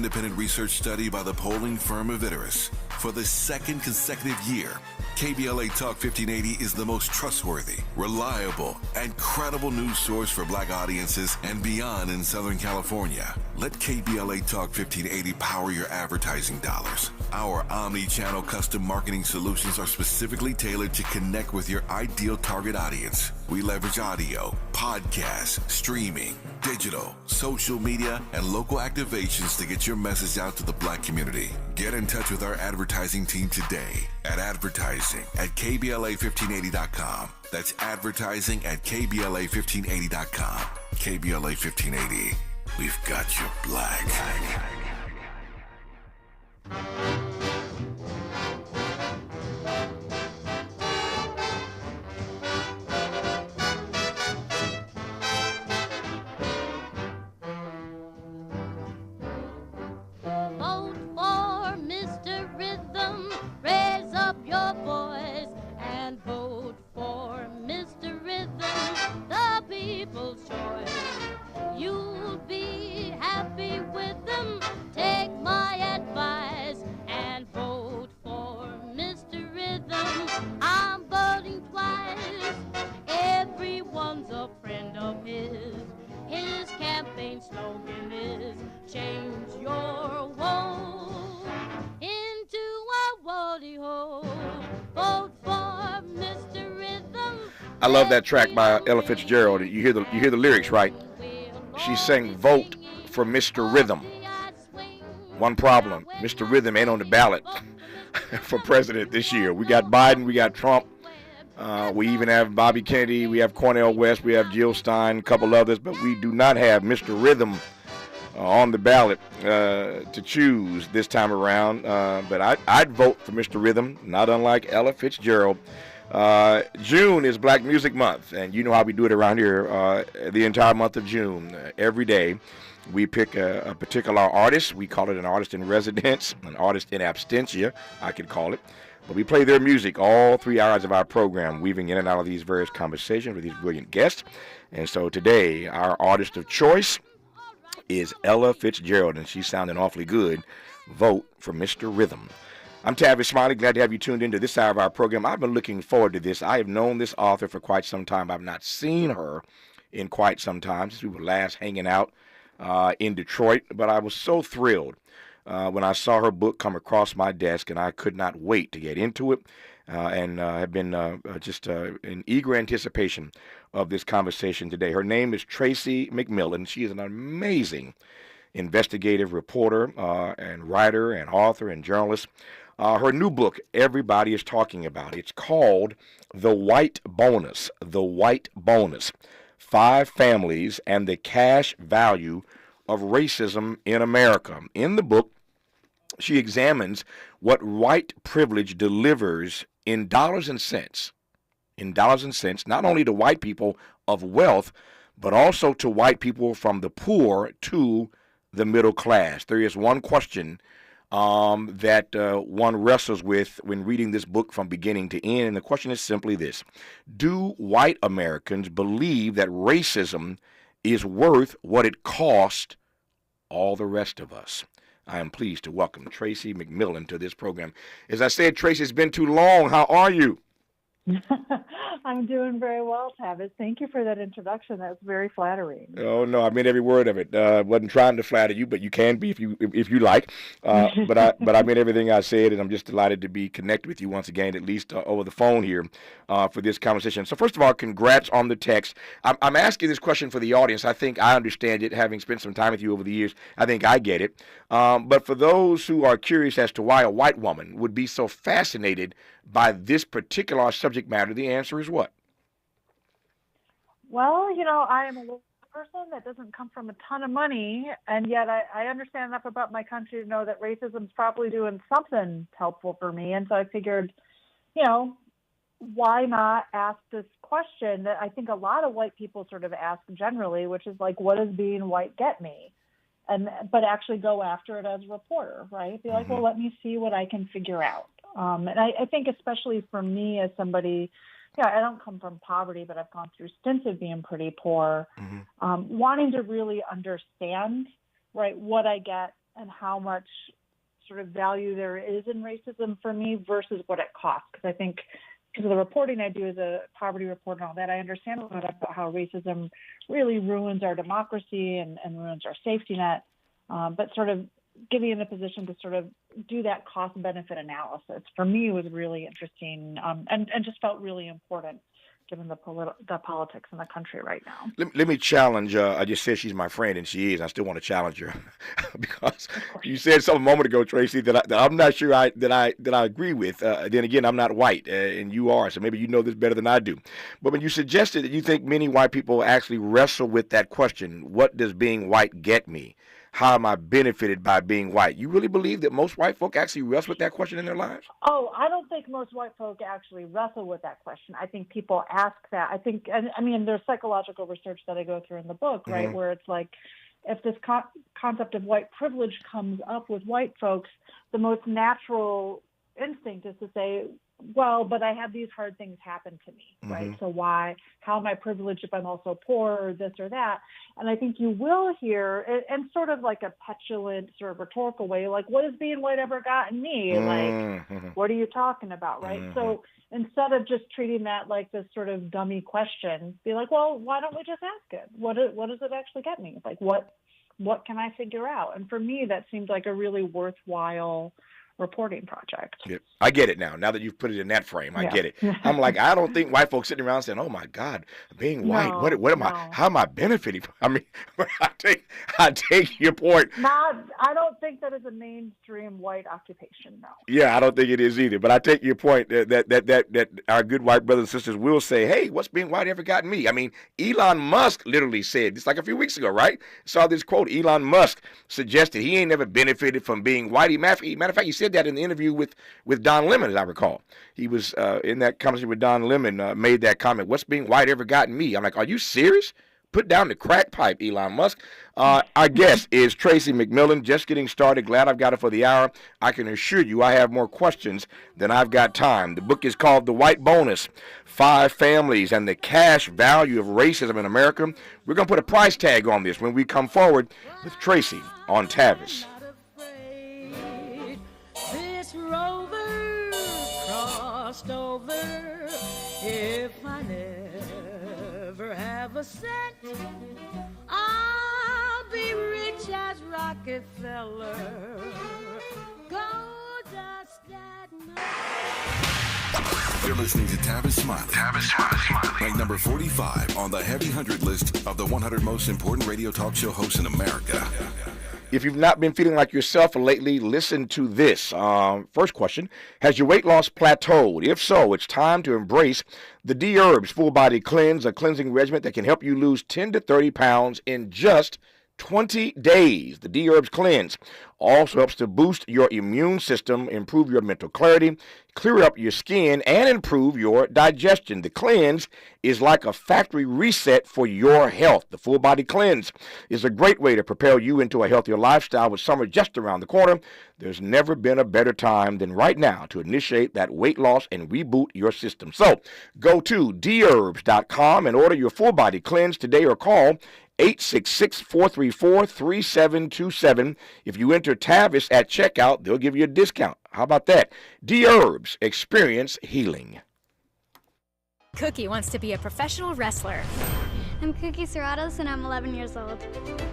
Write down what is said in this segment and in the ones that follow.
independent research study by the polling firm Aviterus. For the second consecutive year, KBLA Talk 1580 is the most trustworthy, reliable, and credible news source for Black audiences and beyond in Southern California. Let KBLA Talk 1580 power your advertising dollars. Our omni-channel custom marketing solutions are specifically tailored to connect with your ideal target audience. We leverage audio, podcasts, streaming, digital, social media, and local activations to get your message out to the Black community. Get in touch with our advertising team today at advertising@KBLA1580.com. That's advertising at KBLA1580.com. KBLA 1580. We've got your Black. I love that track by Ella Fitzgerald. You hear the lyrics, right? She's saying, "Vote for Mr. Rhythm." One problem: Mr. Rhythm ain't on the ballot for president this year. We got Biden, we got Trump, we even have Bobby Kennedy, we have Cornel West, we have Jill Stein, a couple others, but we do not have Mr. Rhythm on the ballot to choose this time around. But I'd vote for Mr. Rhythm, not unlike Ella Fitzgerald. June is Black Music Month, and you know how we do it around here the entire month of June. Every day we pick a particular artist. We call it an artist in residence, an artist in absentia, I could call it. But we play their music all 3 hours of our program, weaving in and out of these various conversations with these brilliant guests. And so today, our artist of choice is Ella Fitzgerald, and she's sounding awfully good. Vote for Mr. Rhythm. I'm Tavis Smiley. Glad to have you tuned into this hour of our program. I've been looking forward to this. I have known this author for quite some time. I've not seen her in quite some time since we were last hanging out in Detroit. But I was so thrilled when I saw her book come across my desk, and I could not wait to get into it and have been just in eager anticipation of this conversation today. Her name is Tracy McMillan. She is an amazing investigative reporter and writer and author and journalist. Her new book, everybody is talking about. It's called The White Bonus. The White Bonus. 5 Families and the Cash Value of Racism in America. In the book, she examines what white privilege delivers in dollars and cents. In dollars and cents, not only to white people of wealth, but also to white people from the poor to the middle class. There is one question that one wrestles with when reading this book from beginning to end, and the question is simply this: do white Americans believe that racism is worth what it cost all the rest of us? I am pleased to welcome Tracy McMillan to this program. As I said, Tracy, it's been too long. How are you? I'm doing very well, Tavis. Thank you for that introduction. That was very flattering. Oh no, I meant every word of it. Wasn't trying to flatter you, but you can be if you like. But I meant everything I said, and I'm just delighted to be connected with you once again, at least over the phone here for this conversation. So first of all, congrats on the text. I'm asking this question for the audience. I think I understand it, having spent some time with you over the years. I think I get it. But for those who are curious as to why a white woman would be so fascinated by this particular subject matter, the answer is what? Well, I am a little person that doesn't come from a ton of money, and yet I understand enough about my country to know that racism is probably doing something helpful for me. And so I figured, why not ask this question that I think a lot of white people sort of ask generally, which is like, what does being white get me? But actually go after it as a reporter, right? Be like, well, let me see what I can figure out. And I think especially for me as somebody, I don't come from poverty, but I've gone through stints of being pretty poor, wanting to really understand, right, what I get and how much sort of value there is in racism for me versus what it costs. Because I think because of the reporting I do as a poverty report and all that, I understand a lot about how racism really ruins our democracy and ruins our safety net. But sort of getting in a position to sort of do that cost-benefit analysis for me was really interesting and just felt really important given the politics in the country right now. Let me challenge. I just said she's my friend, and she is. I still want to challenge her because you said something a moment ago, Tracy, that I'm not sure that I agree with. Then again, I'm not white, and you are, so maybe you know this better than I do. But when you suggested that you think many white people actually wrestle with that question, what does being white get me? How am I benefited by being white? You really believe that most white folk actually wrestle with that question in their lives? Oh, I don't think most white folk actually wrestle with that question. I think people ask that. I think, I mean, there's psychological research that I go through in the book, right, where it's like if this concept of white privilege comes up with white folks, the most natural instinct is to say, well, but I had these hard things happen to me, right? So how am I privileged if I'm also poor or this or that? And I think you will hear, in sort of like a petulant sort of rhetorical way, like, what has being white ever gotten me? Like, what are you talking about, right? So instead of just treating that like this sort of dummy question, be like, well, why don't we just ask it? What does it actually get me? Like, what can I figure out? And for me, that seemed like a really worthwhile reporting project. Yep. I get it now. Now that you've put it in that frame, I get it. I'm like, I don't think white folks sitting around saying, "Oh my God, being white, what am I? How am I benefiting from?" I mean, I take your point. I don't think that is a mainstream white occupation, no. Yeah, I don't think it is either. But I take your point that our good white brothers and sisters will say, "Hey, what's being white ever gotten me?" I mean, Elon Musk literally said this like a few weeks ago, right? Saw this quote. Elon Musk suggested he ain't never benefited from being white. Matter of fact, he said that in the interview with Don Lemon, as I recall. He was in that conversation with Don Lemon, made that comment, "What's being white ever gotten me?" I'm like, are you serious? Put down the crack pipe, Elon Musk. Our guest is Tracy McMillan, just getting started. Glad I've got it for the hour. I can assure you I have more questions than I've got time. The book is called The White Bonus, 5 Families and the Cash Value of Racism in America. We're going to put a price tag on this when we come forward with Tracy on Tavis. Over if I never have a cent, I'll be rich as Rockefeller. Gold dust at night. You're listening to Tavis Smiley. Ranked number 45 on the Heavy 100 list of the 100 most important radio talk show hosts in America. If you've not been feeling like yourself lately, listen to this. First question, has your weight loss plateaued? If so, it's time to embrace the D-Herbs Full Body Cleanse, a cleansing regimen that can help you lose 10 to 30 pounds in just 20 days. The D-Herbs Cleanse also helps to boost your immune system, improve your mental clarity, clear up your skin, and improve your digestion. The cleanse is like a factory reset for your health. The Full Body Cleanse is a great way to propel you into a healthier lifestyle with summer just around the corner. There's never been a better time than right now to initiate that weight loss and reboot your system. So go to dherbs.com and order your Full Body Cleanse today or call 866-434-3727. If you enter Tavis at checkout, they'll give you a discount. How about that? D-Herbs, experience healing. Cookie wants to be a professional wrestler. I'm Cookie Serratos, and I'm 11 years old.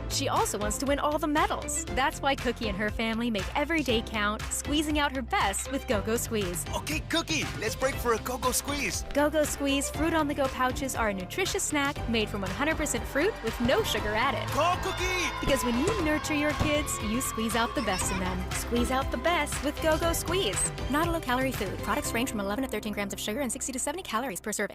She also wants to win all the medals. That's why Cookie and her family make every day count, squeezing out her best with Go-Go Squeeze. Okay, Cookie, let's break for a Go-Go Squeeze. Go-Go Squeeze fruit-on-the-go pouches are a nutritious snack made from 100% fruit with no sugar added. Go, Cookie! Because when you nurture your kids, you squeeze out the best in them. Squeeze out the best with Go-Go Squeeze. Not a low-calorie food. Products range from 11 to 13 grams of sugar and 60 to 70 calories per serving.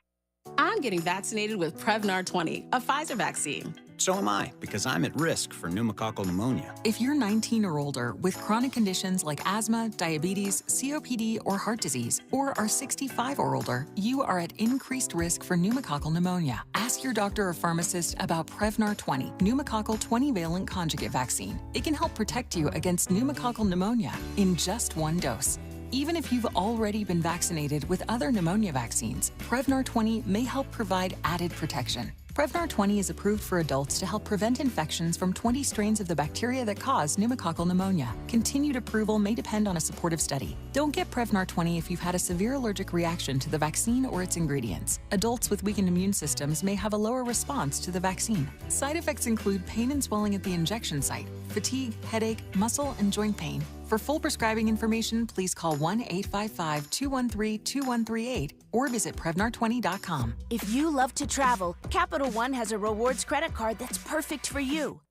I'm getting vaccinated with Prevnar 20, a Pfizer vaccine. So am I, because I'm at risk for pneumococcal pneumonia. If you're 19 or older with chronic conditions like asthma, diabetes, COPD, or heart disease, or are 65 or older, you are at increased risk for pneumococcal pneumonia. Ask your doctor or pharmacist about Prevnar 20, pneumococcal 20-valent conjugate vaccine. It can help protect you against pneumococcal pneumonia in just one dose. Even if you've already been vaccinated with other pneumonia vaccines, Prevnar 20 may help provide added protection. Prevnar 20 is approved for adults to help prevent infections from 20 strains of the bacteria that cause pneumococcal pneumonia. Continued approval may depend on a supportive study. Don't get Prevnar 20 if you've had a severe allergic reaction to the vaccine or its ingredients. Adults with weakened immune systems may have a lower response to the vaccine. Side effects include pain and swelling at the injection site, fatigue, headache, muscle, and joint pain. For full prescribing information, please call 1-855-213-2138 or visit Prevnar20.com. If you love to travel, Capital One has a rewards credit card that's perfect for you.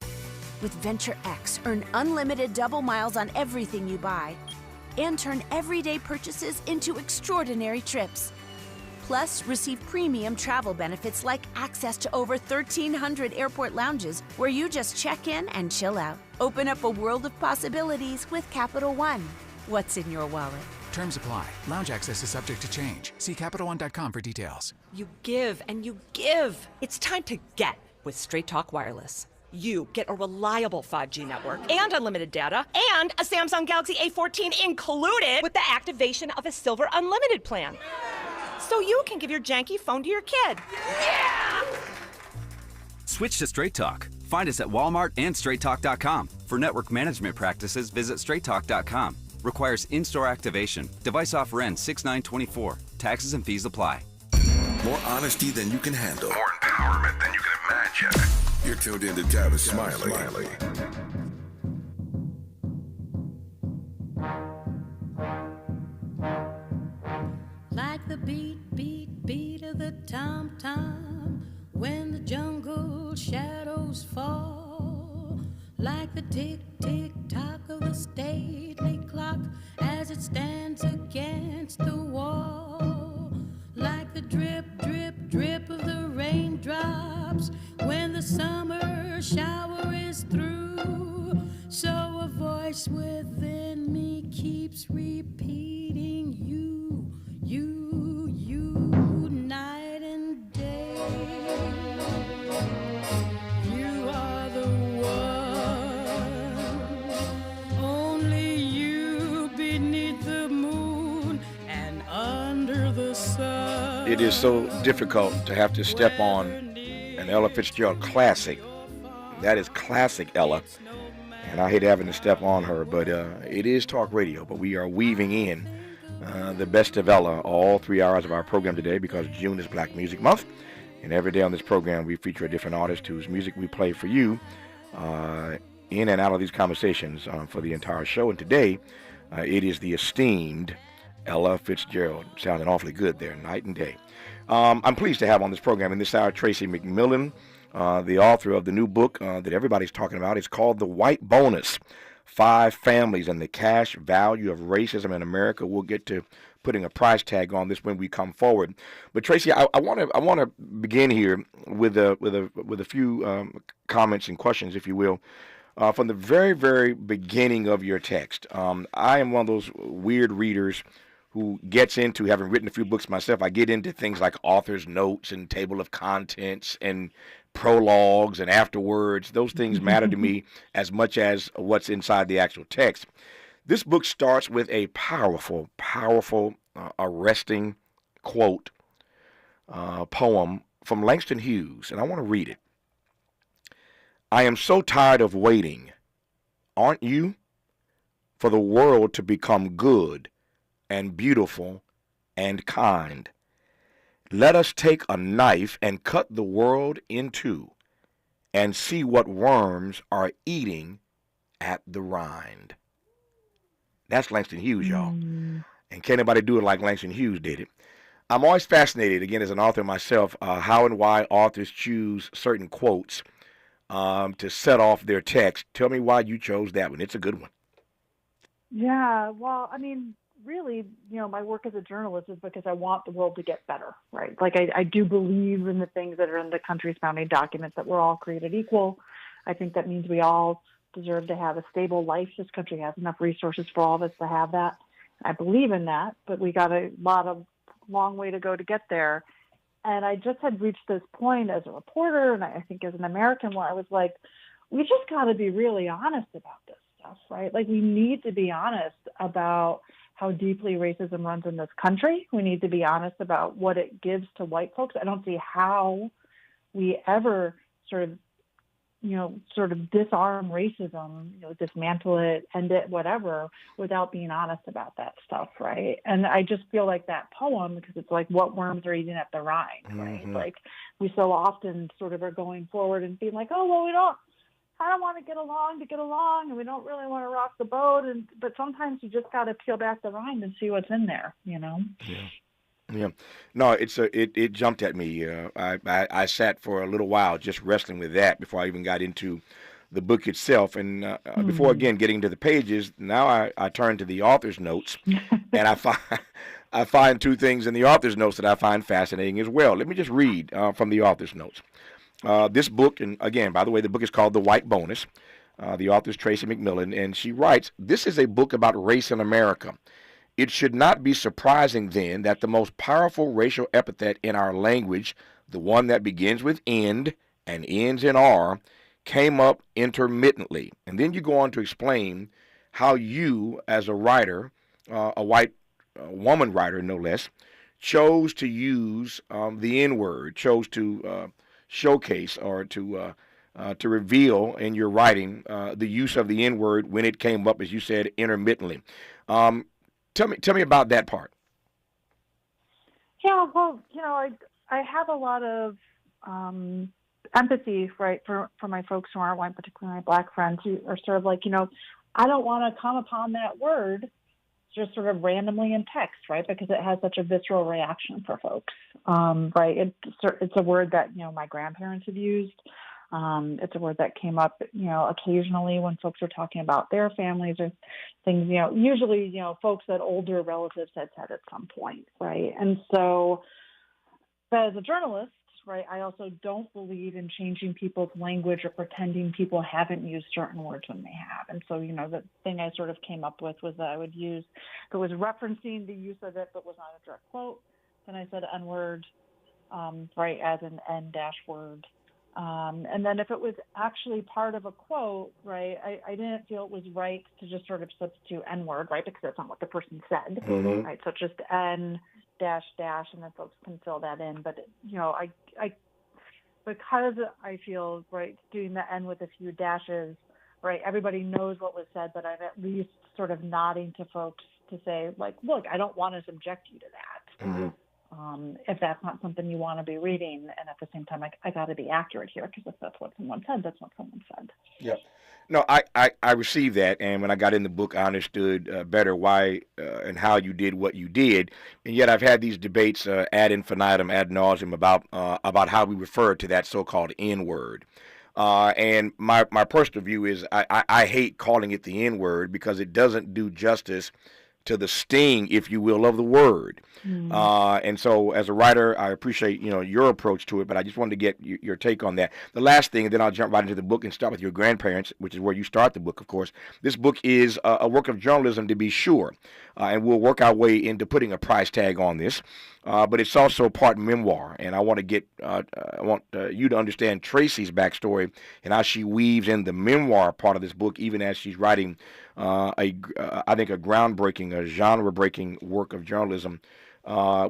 With Venture X, earn unlimited double miles on everything you buy and turn everyday purchases into extraordinary trips. Plus, receive premium travel benefits like access to over 1,300 airport lounges where you just check in and chill out. Open up a world of possibilities with Capital One. What's in your wallet? Terms apply. Lounge access is subject to change. See CapitalOne.com for details. You give and you give. It's time to get with Straight Talk Wireless. You get a reliable 5G network and unlimited data and a Samsung Galaxy A14 included with the activation of a Silver Unlimited plan. So you can give your janky phone to your kid. Yeah! Switch to Straight Talk. Find us at Walmart and StraightTalk.com. For network management practices, visit StraightTalk.com. Requires in-store activation. Device offer ends 6/9/24. Taxes and fees apply. More honesty than you can handle. More empowerment than you can imagine. You're tuned in to Tavis Smiley. Like the beat, beat, beat of the tom-tom when the jungle shadows fall. Like the tick, tick, tock of the stately clock as it stands against the wall. Like the drip, drip, drip of the raindrops when the summer shower is through. So a voice within me keeps repeating you, you, you, night and day. You are the one, only you beneath the moon and under the sun. It is so difficult to have to step on an Ella Fitzgerald classic. That is classic Ella. And I hate having to step on her, but it is talk radio. But we are weaving in the best of Ella all 3 hours of our program today because June is Black Music Month. And every day on this program, we feature a different artist whose music we play for you in and out of these conversations for the entire show. And today, it is the esteemed Ella Fitzgerald. Sounding awfully good there, night and day. I'm pleased to have on this program in this hour Tracy McMillan, the author of the new book that everybody's talking about. It's called The White Bonus, 5 Families and the Cash Value of Racism in America. We'll get to putting a price tag on this when we come forward. But Tracy, I want to begin here with a few comments and questions, if you will. From the very, very beginning of your text, I am one of those weird readers who gets into, having written a few books myself, I get into things like author's notes and table of contents and prologues and afterwords. Those things matter to me as much as what's inside the actual text. This book starts with a powerful, arresting quote, poem from Langston Hughes, and I want to read it. I am so tired of waiting, aren't you, for the world to become good and beautiful and kind. Let us take a knife and cut the world in two and see what worms are eating at the rind. That's Langston Hughes, y'all. And can't anybody do it like Langston Hughes did it. I'm always fascinated, again, as an author myself, how and why authors choose certain quotes to set off their text. Tell me why you chose that one. It's a good one. Yeah, well, I mean, really, my work as a journalist is because I want the world to get better, right? Like I do believe in the things that are in the country's founding documents, that we're all created equal. I think that means we all deserve to have a stable life. This country has enough resources for all of us to have that. I believe in that, but we got a long way to go to get there. And I just had reached this point as a reporter, and I think as an American, where I was like, we just got to be really honest about this stuff, right? Like, we need to be honest about how deeply racism runs in this country. We need to be honest about what it gives to white folks. I don't see how we ever sort of disarm racism, dismantle it, end it, whatever, without being honest about that stuff, right? And I just feel like that poem, because it's like, what worms are eating at the rind, right? Like, we so often sort of are going forward and being like, oh, well, I don't want to get along, and we don't really want to rock the boat, but sometimes you just got to peel back the rind and see what's in there, Yeah. No, it jumped at me. I sat for a little while just wrestling with that before I even got into the book itself. And before, again, getting to the pages, now I turn to the author's notes, and I find two things in the author's notes that I find fascinating as well. Let me just read from the author's notes. This book, and again, by the way, the book is called The White Bonus. The author is Tracy McMillan, and she writes, "This is a book about race in America. It should not be surprising, then, that the most powerful racial epithet in our language, the one that begins with end and ends in R, came up intermittently." And then you go on to explain how you, as a writer, a white woman writer no less, chose to use the N-word, chose to showcase or to reveal in your writing the use of the N-word when it came up, as you said, intermittently. Tell me about that part. Yeah, well, I have a lot of empathy, right, for my folks who aren't white, particularly my Black friends, who are sort of like, I don't want to come upon that word just sort of randomly in text, right, because it has such a visceral reaction for folks, right? It's a word that, my grandparents have used. It's a word that came up, occasionally when folks are talking about their families or things, usually, folks that older relatives had said at some point, right? And so, but as a journalist, right, I also don't believe in changing people's language or pretending people haven't used certain words when they have. And so, the thing I sort of came up with was that I would use, if it was referencing the use of it, but was not a direct quote, then I said N-word, right, as an N-word. And then if it was actually part of a quote, right, I didn't feel it was right to just sort of substitute N-word, right, because that's not what the person said, right? So just N dash, and then folks can fill that in. But, I because I feel, right, doing the N with a few dashes, right, everybody knows what was said, but I'm at least sort of nodding to folks to say, like, look, I don't want to subject you to that. If that's not something you want to be reading, and at the same time, I got to be accurate here, because if that's what someone said, that's what someone said. Yeah. No, I received that, and when I got in the book, I understood better why and how you did what you did. And yet, I've had these debates ad infinitum, ad nauseum about how we refer to that so-called N-word. And my personal view is I hate calling it the N-word because it doesn't do justice to the sting, if you will, of the word. And so as a writer, I appreciate, your approach to it, but I just wanted to get your take on that. The last thing, and then I'll jump right into the book and start with your grandparents, which is where you start the book, of course. This book is a work of journalism, to be sure, and we'll work our way into putting a price tag on this. But it's also part memoir, and I want you to understand Tracy's backstory and how she weaves in the memoir part of this book, even as she's writing I think a groundbreaking, a genre-breaking work of journalism,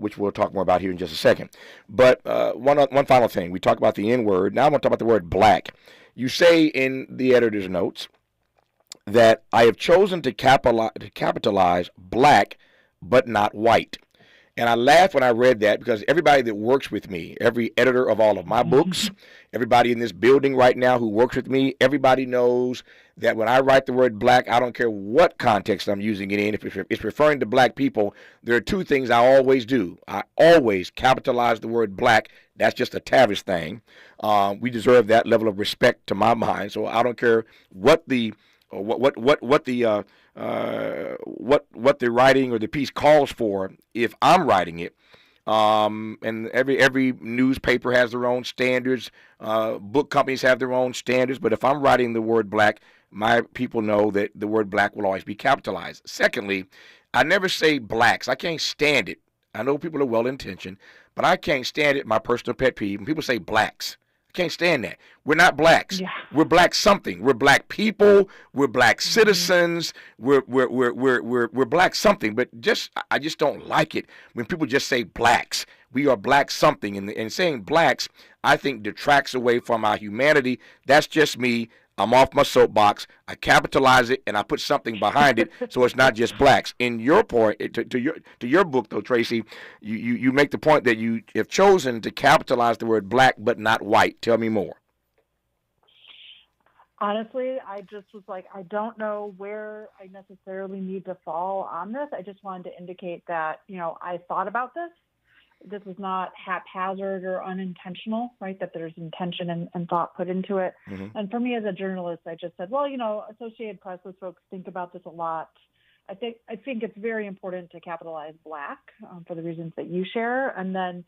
which we'll talk more about here in just a second. But one final thing. We talked about the N-word. Now I want to talk about the word black. You say in the editor's notes that I have chosen to capitalize black but not white. And I laughed when I read that because everybody that works with me, every editor of all of my books, everybody in this building right now who works with me, everybody knows that when I write the word black, I don't care what context I'm using it in. If it's referring to black people, there are two things I always do. I always capitalize the word black. That's just a Tavis thing. We deserve that level of respect to my mind. So I don't care what the writing or the piece calls for if I'm writing it. And every newspaper has their own standards. Book companies have their own standards. But if I'm writing the word black, my people know that the word black will always be capitalized. Secondly, I never say blacks. I can't stand it. I know people are well-intentioned, but I can't stand it. My personal pet peeve, when people say blacks. I can't stand that. We're not blacks. Yeah. We're black something. We're black people. We're black citizens. We're black something. But I just don't like it when people just say blacks. We are black something, and saying blacks, I think, detracts away from our humanity. That's just me. I'm off my soapbox. I capitalize it and I put something behind it, so it's not just blacks. In your point, to your book though, Tracy, you make the point that you have chosen to capitalize the word black but not white. Tell me more. Honestly, I just was like, I don't know where I necessarily need to fall on this. I just wanted to indicate that, I thought about this. This is not haphazard or unintentional, right? That there's intention and thought put into it. Mm-hmm. And for me as a journalist, I just said, well, Associated Press folks think about this a lot. I think it's very important to capitalize black for the reasons that you share. And then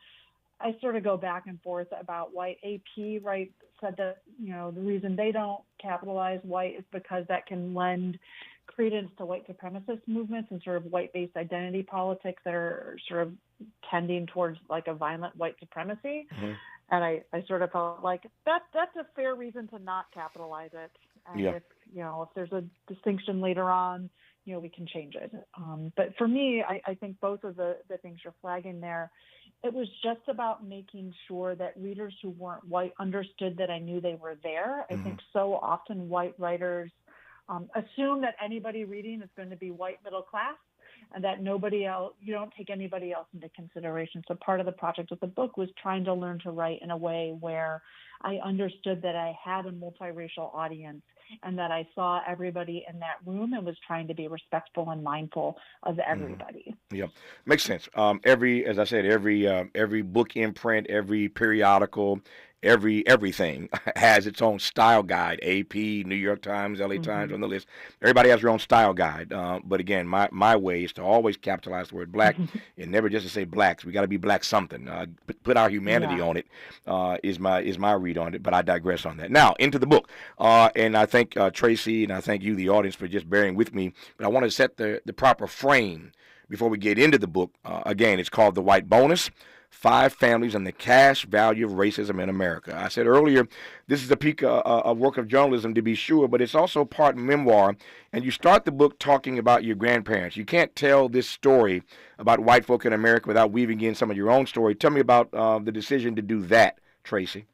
I sort of go back and forth about white. AP, right, said that, the reason they don't capitalize white is because that can lend credence to white supremacist movements and sort of white-based identity politics that are sort of tending towards like a violent white supremacy. Mm-hmm. And I sort of felt like that's a fair reason to not capitalize it. And if there's a distinction later on, we can change it. But for me, I think both of the things you're flagging there, it was just about making sure that readers who weren't white understood that I knew they were there. I think so often white writers assume that anybody reading is going to be white middle class and that nobody else, you don't take anybody else into consideration. So part of the project of the book was trying to learn to write in a way where I understood that I had a multiracial audience and that I saw everybody in that room and was trying to be respectful and mindful of everybody. Yeah, makes sense. Every book imprint, every periodical, everything has its own style guide. AP, New York Times, LA Times on the list. Everybody has their own style guide. But again, my way is to always capitalize the word black and never just to say blacks. We got to be black something. Put our humanity on it is my read on it. But I digress on that. Now into the book, and I thank Tracy and I thank you, the audience, for just bearing with me. But I want to set the proper frame before we get into the book. Again, it's called The White Bonus: 5 Families and the Cash Value of Racism in America. I said earlier, this is a peak of work of journalism, to be sure, but it's also part memoir. And you start the book talking about your grandparents. You can't tell this story about white folk in America without weaving in some of your own story. Tell me about the decision to do that, Tracy.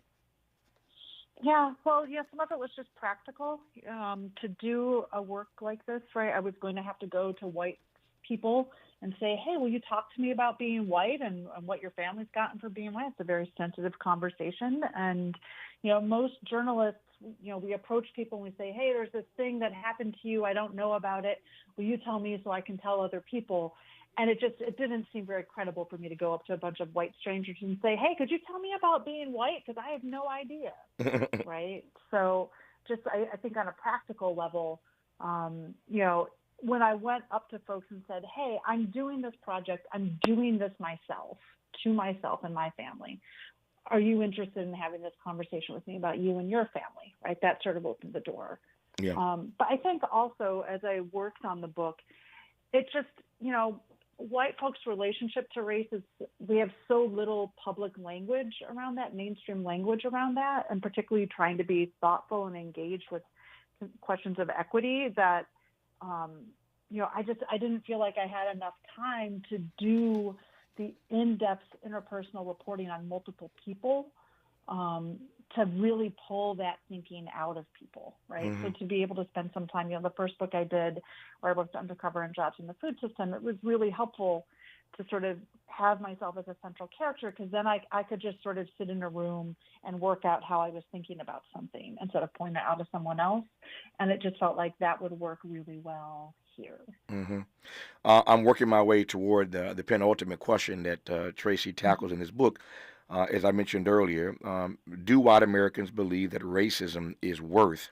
Yeah, well, some of it was just practical. To do a work like this, right, I was going to have to go to white people and say, hey, will you talk to me about being white and what your family's gotten for being white? It's a very sensitive conversation. And, most journalists, we approach people and we say, hey, there's this thing that happened to you. I don't know about it. Will you tell me so I can tell other people? And it didn't seem very credible for me to go up to a bunch of white strangers and say, hey, could you tell me about being white? Because I have no idea, right? So just I think on a practical level, when I went up to folks and said, hey, I'm doing this project, I'm doing this to myself and my family. Are you interested in having this conversation with me about you and your family, right? That sort of opened the door. Yeah. But I think also as I worked on the book, it just, white folks' relationship to race is, we have so little public language around that, mainstream language around that, and particularly trying to be thoughtful and engaged with questions of equity that, I didn't feel like I had enough time to do the in-depth interpersonal reporting on multiple people to really pull that thinking out of people, right? Mm-hmm. So to be able to spend some time, the first book I did where I worked undercover in jobs in the food system, it was really helpful to sort of have myself as a central character, because then I could just sort of sit in a room and work out how I was thinking about something instead of pointing it out to someone else. And it just felt like that would work really well here. Mm-hmm. I'm working my way toward the penultimate question that Tracy tackles in this book. As I mentioned earlier, do white Americans believe that racism is worth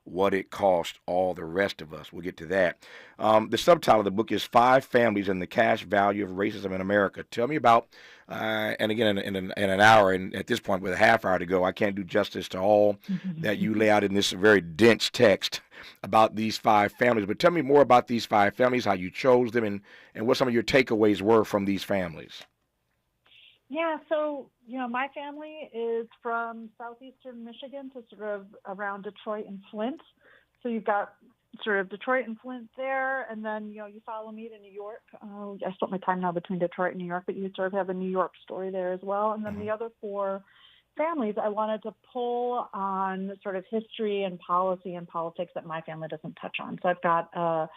what it cost all the rest of us? We'll get to that. The subtitle of the book is 5 Families and the Cash Value of Racism in America. Tell me about, and again, in an hour, and at this point with a half hour to go, I can't do justice to all that you lay out in this very dense text about these 5 families. But tell me more about these 5 families, how you chose them, and what some of your takeaways were from these families. Yeah, so, my family is from southeastern Michigan to sort of around Detroit and Flint. So you've got sort of Detroit and Flint there, and then, you follow me to New York. I split my time now between Detroit and New York, but you sort of have a New York story there as well. And then the other four families, I wanted to pull on sort of history and policy and politics that my family doesn't touch on. So I've got a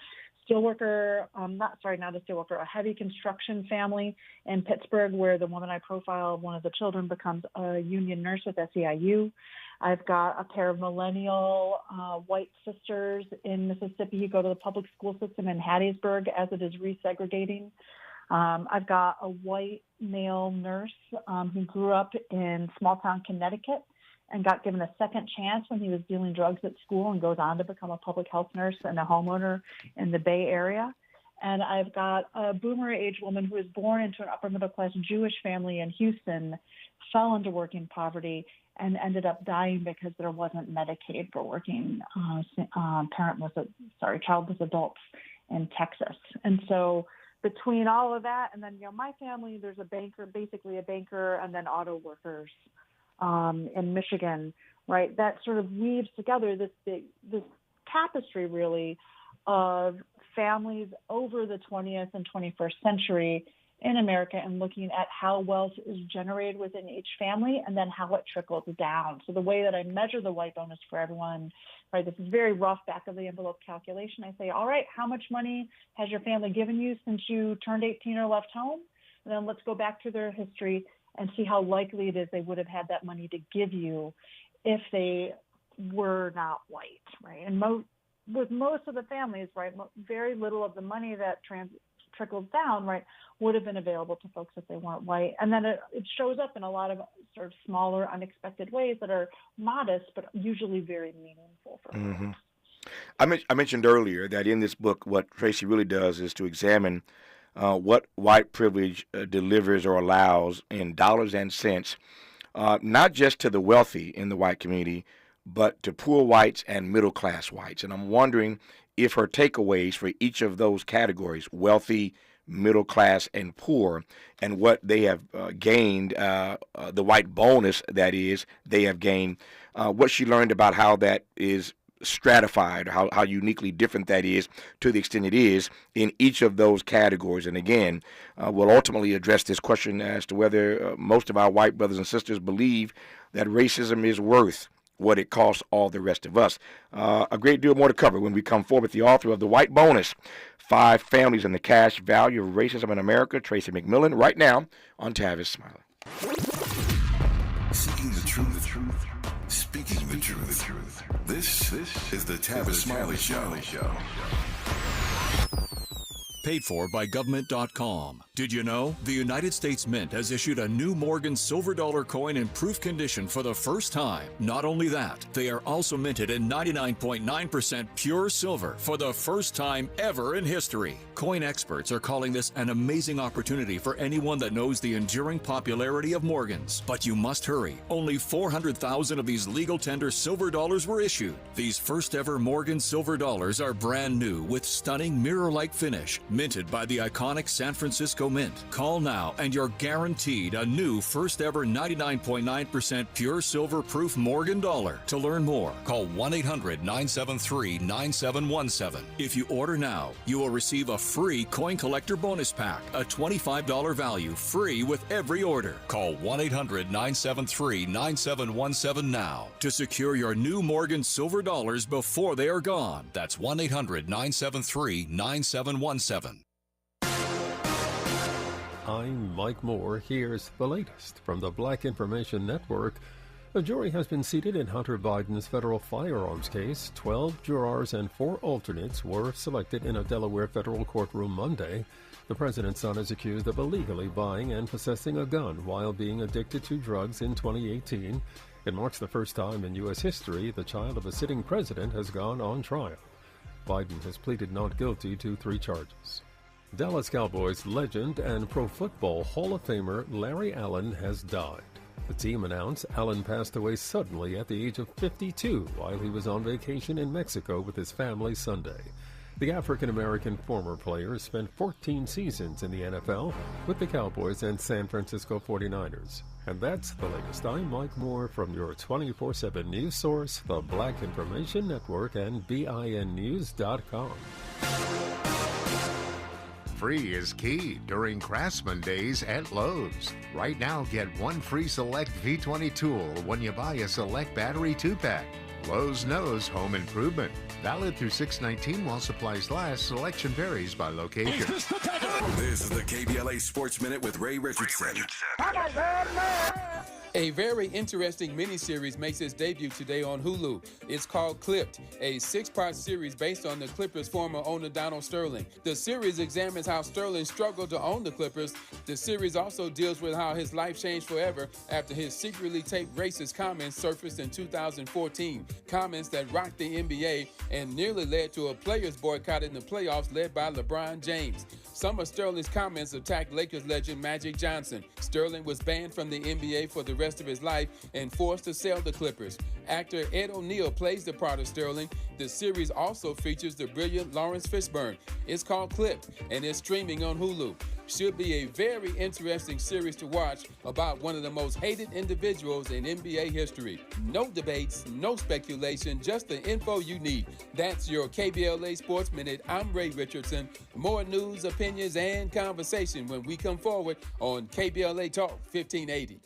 heavy construction family in Pittsburgh, where the woman I profile, one of the children, becomes a union nurse with SEIU. I've got a pair of millennial white sisters in Mississippi who go to the public school system in Hattiesburg as it is resegregating. I've got a white male nurse who grew up in small-town Connecticut and got given a second chance when he was dealing drugs at school and goes on to become a public health nurse and a homeowner in the Bay Area. And I've got a boomer-age woman who was born into an upper-middle-class Jewish family in Houston, fell into working poverty, and ended up dying because there wasn't Medicaid for working childless adults in Texas. And so between all of that and then, my family, there's a banker, and then auto workers in Michigan, right? That sort of weaves together this tapestry, really, of families over the 20th and 21st century in America, and looking at how wealth is generated within each family and then how it trickles down. So the way that I measure the white bonus for everyone, right, this is very rough back of the envelope calculation. I say, all right, how much money has your family given you since you turned 18 or left home? And then let's go back to their history and see how likely it is they would have had that money to give you if they were not white, right? And with most of the families, right, very little of the money that trickles down, right, would have been available to folks if they weren't white. And then it shows up in a lot of sort of smaller, unexpected ways that are modest, but usually very meaningful for folks. I mentioned earlier that in this book, what Tracy really does is to examine what white privilege delivers or allows in dollars and cents, not just to the wealthy in the white community, but to poor whites and middle-class whites. And I'm wondering if her takeaways for each of those categories, wealthy, middle class, and poor, and what they have gained, the white bonus, that is, they have gained, what she learned about how that is stratified, how uniquely different that is to the extent it is in each of those categories. And again, we'll ultimately address this question as to whether most of our white brothers and sisters believe that racism is worth what it costs all the rest of us. A great deal more to cover when we come forward with the author of The White Bonus, 5 Families and the Cash Value of Racism in America, Tracy McMillan, right now on Tavis Smiley. Seeking the truth, speaking the truth. This is the Tavis Smiley Show. Paid for by government.com. Did you know the United States Mint has issued a new Morgan silver dollar coin in proof condition for the first time? Not only that, they are also minted in 99.9% pure silver for the first time ever in history. Coin experts are calling this an amazing opportunity for anyone that knows the enduring popularity of Morgans. But you must hurry. Only 400,000 of these legal tender silver dollars were issued. These first ever Morgan silver dollars are brand new with stunning mirror-like finish, minted by the iconic San Francisco Mint. Call now and you're guaranteed a new first ever 99.9% pure silver proof Morgan dollar. To learn more, call 1-800-973-9717. If you order now, you will receive a free coin collector bonus pack, a $25 value, free with every order. Call 1-800-973-9717 now to secure your new Morgan silver dollars before they are gone. That's 1-800-973-9717. I'm Mike Moore. Here's the latest from the Black Information Network. A jury has been seated in Hunter Biden's federal firearms case. 12 jurors and 4 alternates were selected in a Delaware federal courtroom Monday. The president's son is accused of illegally buying and possessing a gun while being addicted to drugs in 2018. It marks the first time in U.S. history the child of a sitting president has gone on trial. Biden has pleaded not guilty to 3 charges. Dallas Cowboys legend and Pro Football Hall of Famer Larry Allen has died. The team announced Allen passed away suddenly at the age of 52 while he was on vacation in Mexico with his family Sunday. The African-American former player spent 14 seasons in the NFL with the Cowboys and San Francisco 49ers. And that's the latest. I'm Mike Moore from your 24/7 news source, the Black Information Network, and BINnews.com. Free is key during Craftsman Days at Lowe's. Right now, get one free Select V20 tool when you buy a Select battery 2-pack. Lowe's knows home improvement. Valid through 6/19 while supplies last. Selection varies by location. This is the KBLA Sports Minute with Ray Richardson. A very interesting miniseries makes its debut today on Hulu. It's called Clipped, a 6-part series based on the Clippers' former owner Donald Sterling. The series examines how Sterling struggled to own the Clippers. The series also deals with how his life changed forever after his secretly taped racist comments surfaced in 2014. Comments that rocked the NBA and nearly led to a players' boycott in the playoffs led by LeBron James. Some of Sterling's comments attacked Lakers legend Magic Johnson. Sterling was banned from the NBA for the rest of his life and forced to sell the Clippers. Actor Ed O'Neill plays the part of Sterling. The series also features the brilliant Lawrence Fishburne. It's called Clipped and is streaming on Hulu. Should be a very interesting series to watch about one of the most hated individuals in NBA history. No debates, no speculation, just the info you need. That's your KBLA Sports Minute. I'm Ray Richardson. More news, opinions, and conversation when we come forward on KBLA Talk 1580.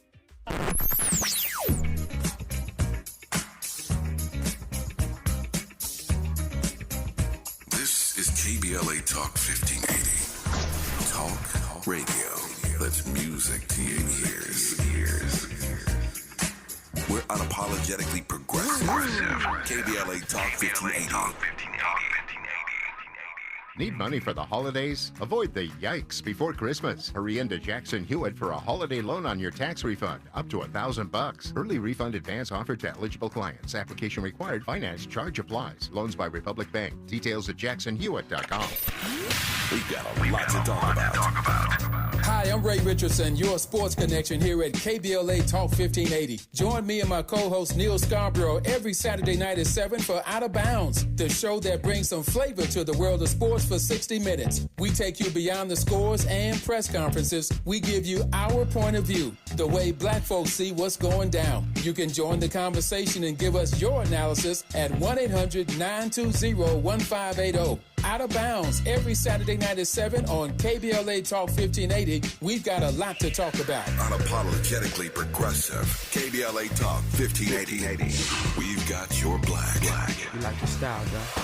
This is KBLA Talk 1580. Talk radio. That's music to your ears. We're unapologetically progressive. KBLA Talk 1580. Need money for the holidays? Avoid the yikes before Christmas. Hurry into Jackson Hewitt for a holiday loan on your tax refund, up to $1,000. Early refund advance offered to eligible clients. Application required. Finance charge applies. Loans by Republic Bank. Details at jacksonhewitt.com. We've got a lot to talk about. Hi, I'm Ray Richardson, your sports connection here at KBLA Talk 1580. Join me and my co-host Neil Scarborough every Saturday night at 7 for Out of Bounds, the show that brings some flavor to the world of sports for 60 minutes. We take you beyond the scores and press conferences. We give you our point of view, the way black folks see what's going down. You can join the conversation and give us your analysis at 1-800-920-1580. Out of Bounds every Saturday night at 7 on KBLA Talk 1580. We've got a lot to talk about. Unapologetically progressive. KBLA Talk 1580. We've got your black. You like your style, though.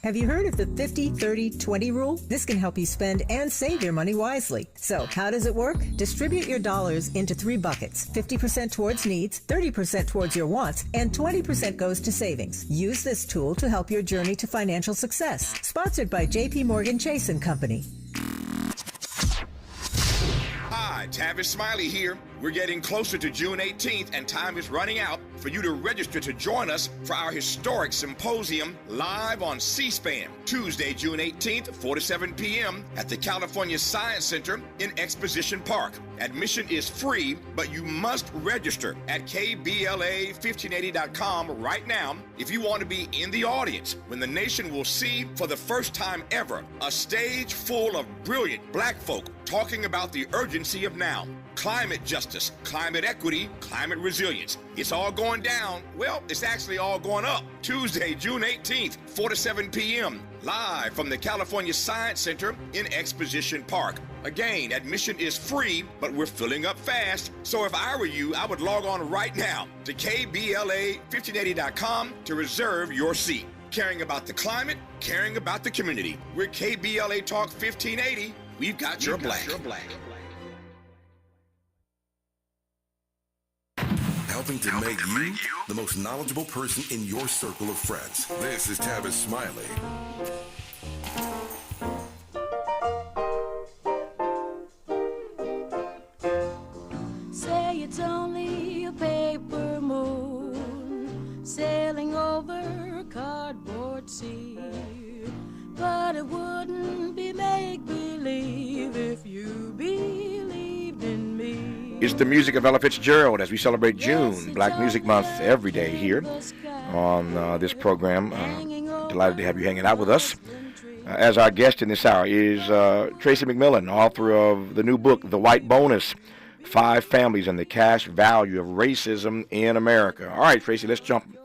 Have you heard of the 50-30-20 rule? This can help you spend and save your money wisely. So, how does it work? Distribute your dollars into 3 buckets. 50% towards needs, 30% towards your wants, and 20% goes to savings. Use this tool to help your journey to financial success. Sponsored by J.P. Morgan Chase & Company. Hi, Tavis Smiley here. We're getting closer to June 18th, and time is running out for you to register to join us for our historic symposium live on C-SPAN, Tuesday, June 18th, 4 to 7 p.m. at the California Science Center in Exposition Park. Admission is free, but you must register at KBLA1580.com right now if you want to be in the audience when the nation will see for the first time ever a stage full of brilliant black folk talking about the urgency of now. Climate justice, climate equity, climate resilience. It's all going down. Well, it's actually all going up. Tuesday, June 18th, 4 to 7 p.m. Live from the California Science Center in Exposition Park. Again, admission is free, but we're filling up fast. So if I were you, I would log on right now to KBLA1580.com to reserve your seat. Caring about the climate, caring about the community. We're KBLA Talk 1580. We've got your black. Helping to make you the most knowledgeable person in your circle of friends. This is Tavis Smiley. Say it's only a paper moon sailing over a cardboard sea, but it wouldn't be make-believe if you believed in me. It's the music of Ella Fitzgerald as we celebrate June, Black Music Month, every day here on this program. Delighted to have you hanging out with us. As our guest in this hour is Tracy McMillan, author of the new book, The White Bonus, 5 Families and the Cash Value of Racism in America. All right, Tracy, let's jump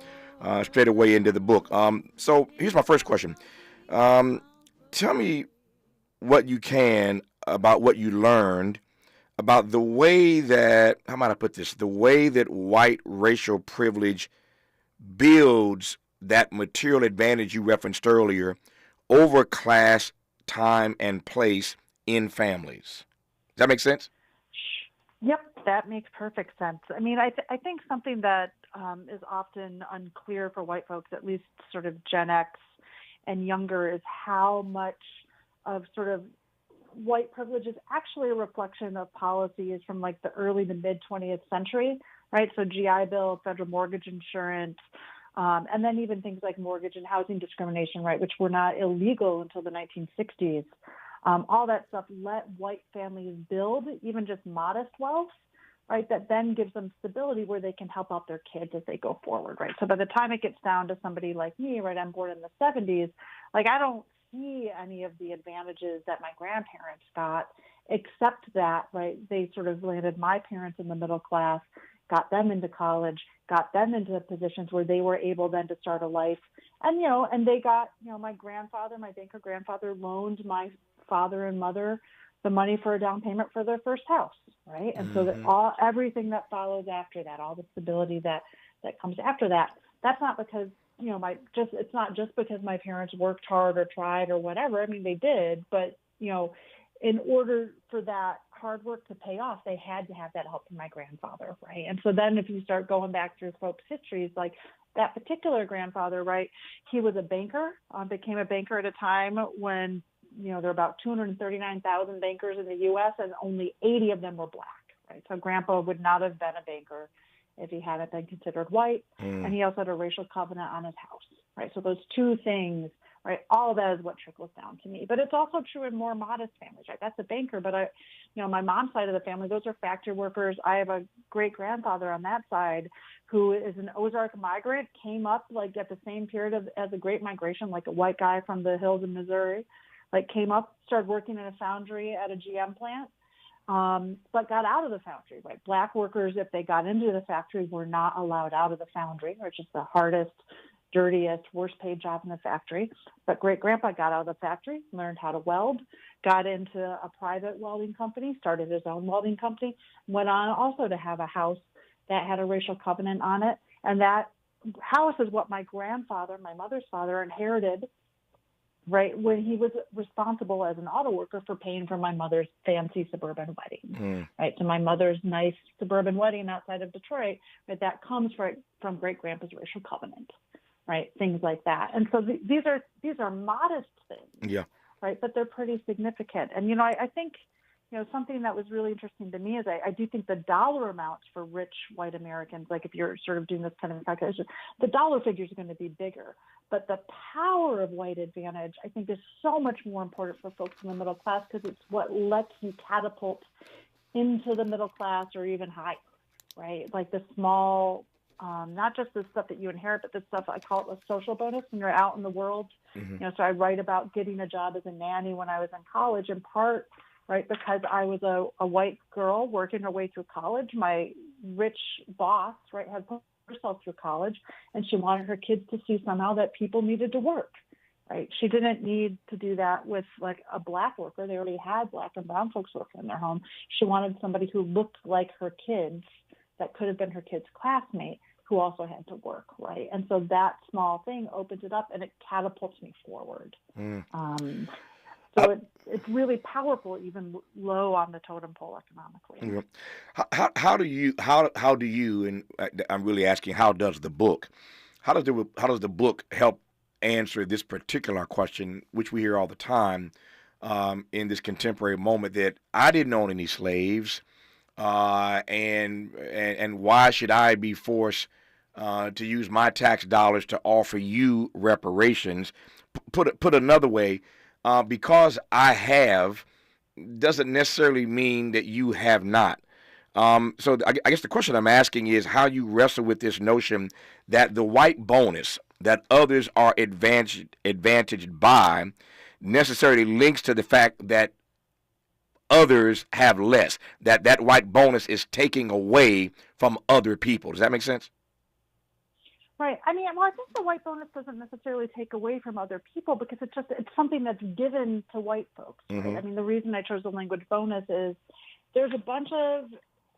straight away into the book. So here's my first question. Tell me what you can about what you learned about the way that, how might I put this, the way that white racial privilege builds that material advantage you referenced earlier over class, time, and place in families. Does that make sense? Yep, that makes perfect sense. I mean, I think something that is often unclear for white folks, at least sort of Gen X and younger, is how much of sort of white privilege is actually a reflection of policies from like the early to mid 20th century, right? So GI Bill, federal mortgage insurance, and then even things like mortgage and housing discrimination, right, which were not illegal until the 1960s. All that stuff let white families build even just modest wealth, right, that then gives them stability where they can help out their kids as they go forward, right? So by the time it gets down to somebody like me, right, I'm born in the 70s, like I don't see any of the advantages that my grandparents got, except that, right, they sort of landed my parents in the middle class, got them into college, got them into positions where they were able then to start a life. And, you know, and they got, you know, my grandfather, my banker grandfather loaned my father and mother the money for a down payment for their first house, right? And so that everything that follows after that, all the stability that comes after that, that's not because, you know, it's not just because my parents worked hard or tried or whatever. I mean, they did, but, you know, in order for that hard work to pay off, they had to have that help from my grandfather, right? And so then if you start going back through folks' histories, like that particular grandfather, right, he was a banker, became a banker at a time when, you know, there were about 239,000 bankers in the U.S. and only 80 of them were black, right? So grandpa would not have been a banker if he hadn't been considered white. And he also had a racial covenant on his house, right? So those two things, right, all of that is what trickles down to me. But it's also true in more modest families, right? That's a banker, but my mom's side of the family, those are factory workers. I have a great grandfather on that side who is an Ozark migrant, came up like at the same period as the Great Migration, like a white guy from the hills of Missouri, like came up, started working in a foundry at a GM plant, but got out of the foundry, right? Black workers, if they got into the factory, were not allowed out of the foundry, which is the hardest, dirtiest, worst paid job in the factory. But great-grandpa got out of the factory, learned how to weld, got into a private welding company, started his own welding company, went on also to have a house that had a racial covenant on it. And that house is what my grandfather, my mother's father, inherited, right, when he was responsible as an auto worker for paying for my mother's fancy suburban wedding, right? So my mother's nice suburban wedding outside of Detroit, right, that comes from great-grandpa's racial covenant, right? Things like that. And so these are modest things, right? But they're pretty significant. And, you know, I think, you know, something that was really interesting to me is I do think the dollar amounts for rich white Americans, like if you're sort of doing this kind of calculation, the dollar figures are going to be bigger. But the power of white advantage, I think, is so much more important for folks in the middle class because it's what lets you catapult into the middle class or even higher, right? Like the small, not just the stuff that you inherit, but the stuff I call it a social bonus when you're out in the world. You know, so I write about getting a job as a nanny when I was in college, in part, right, because I was a white girl working her way through college. My rich boss, right, had put herself through college, and she wanted her kids to see somehow that people needed to work, right? She didn't need to do that with like a black worker. They already had black and brown folks working in their home. She wanted somebody who looked like her kids, that could have been her kid's classmate, who also had to work, right? And so that small thing opens it up and it catapults me forward. So it's really powerful, even low on the totem pole economically. How do you, and I'm really asking, how does the book help answer this particular question, which we hear all the time in this contemporary moment, that I didn't own any slaves, and why should I be forced to use my tax dollars to offer you reparations? Put another way, because I have doesn't necessarily mean that you have not. So I guess the question I'm asking is how you wrestle with this notion that the white bonus that others are advantaged by necessarily links to the fact that others have less, that white bonus is taking away from other people. Does that make sense? Right. I mean, well, I think the white bonus doesn't necessarily take away from other people because it's something that's given to white folks. Right? Mm-hmm. I mean, the reason I chose the language bonus is there's a bunch of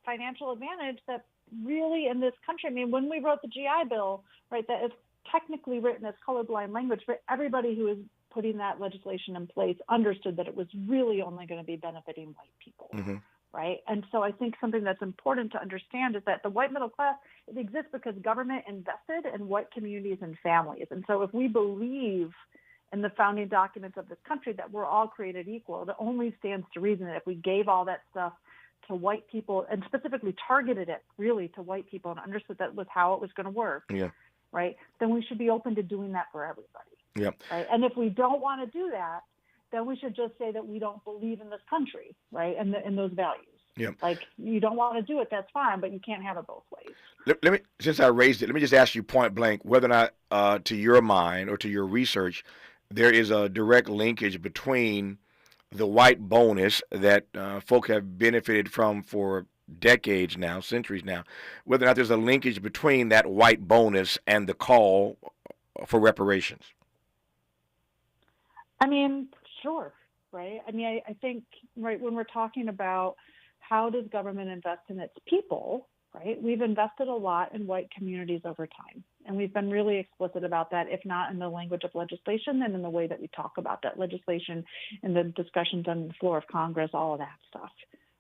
financial advantage that really in this country, I mean, when we wrote the GI Bill, right, that is technically written as colorblind language, but everybody who is putting that legislation in place understood that it was really only going to be benefiting white people. Mm-hmm. Right. And so I think something that's important to understand is that the white middle class, it exists because government invested in white communities and families. And so if we believe in the founding documents of this country that we're all created equal, it only stands to reason that if we gave all that stuff to white people and specifically targeted it really to white people and understood that was how it was going to work, yeah, right, then we should be open to doing that for everybody. Yeah. Right. And if we don't want to do that, then we should just say that we don't believe in this country, right, and those values. Yeah. Like, you don't want to do it, that's fine, but you can't have it both ways. Let me, since I raised it, let me just ask you point blank whether or not, to your mind or to your research, there is a direct linkage between the white bonus that folk have benefited from for decades now, centuries now, whether or not there's a linkage between that white bonus and the call for reparations. I mean, sure, right? I mean, I think, right, when we're talking about how does government invest in its people, right, we've invested a lot in white communities over time. And we've been really explicit about that, if not in the language of legislation, then in the way that we talk about that legislation and the discussions on the floor of Congress, all of that stuff,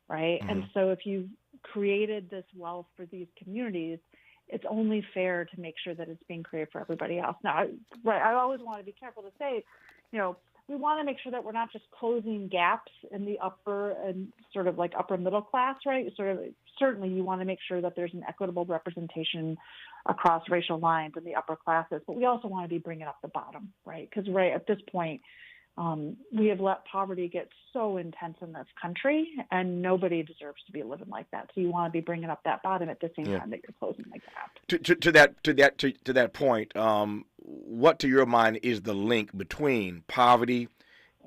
right? Mm-hmm. And so if you've created this wealth for these communities, it's only fair to make sure that it's being created for everybody else. Now, I always want to be careful to say, you know, we want to make sure that we're not just closing gaps in the upper and sort of like upper middle class, right? Certainly you want to make sure that there's an equitable representation across racial lines in the upper classes, but we also want to be bringing up the bottom, right? Because right at this point, we have let poverty get so intense in this country, and nobody deserves to be living like that. So you want to be bringing up that bottom at the same time that you're closing the gap. To that point, what to your mind is the link between poverty,